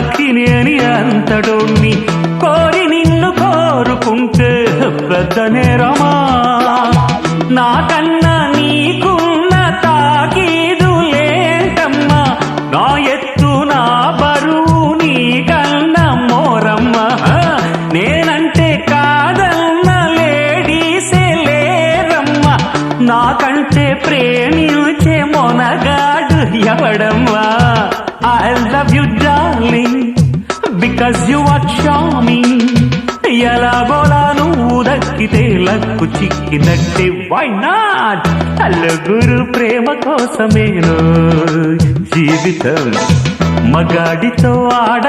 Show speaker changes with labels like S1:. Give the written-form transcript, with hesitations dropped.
S1: లక్కిని అని అంతడోణ్ణి కోరి నిన్ను కోరుకుంటే పెద్ద నేరమా? నాకన్నా నీకున్న తాకీదు లేంటమ్మా, నా ఎత్తు నా బరువు నీకన్నా మోరమ్మా. నేనంటే కాదన్న లేడీసే లేరమ్మా, నాకంటే ప్రేమించే Monagadu ఎవడమ్మా? I love you darling because you are charming. ఎలాగోలా నువ్వు దక్కితే లక్కు చిక్కినట్టే, why not? నలుగురు ప్రేమ కోసమేను జీవితం, మగాడితో ఆడ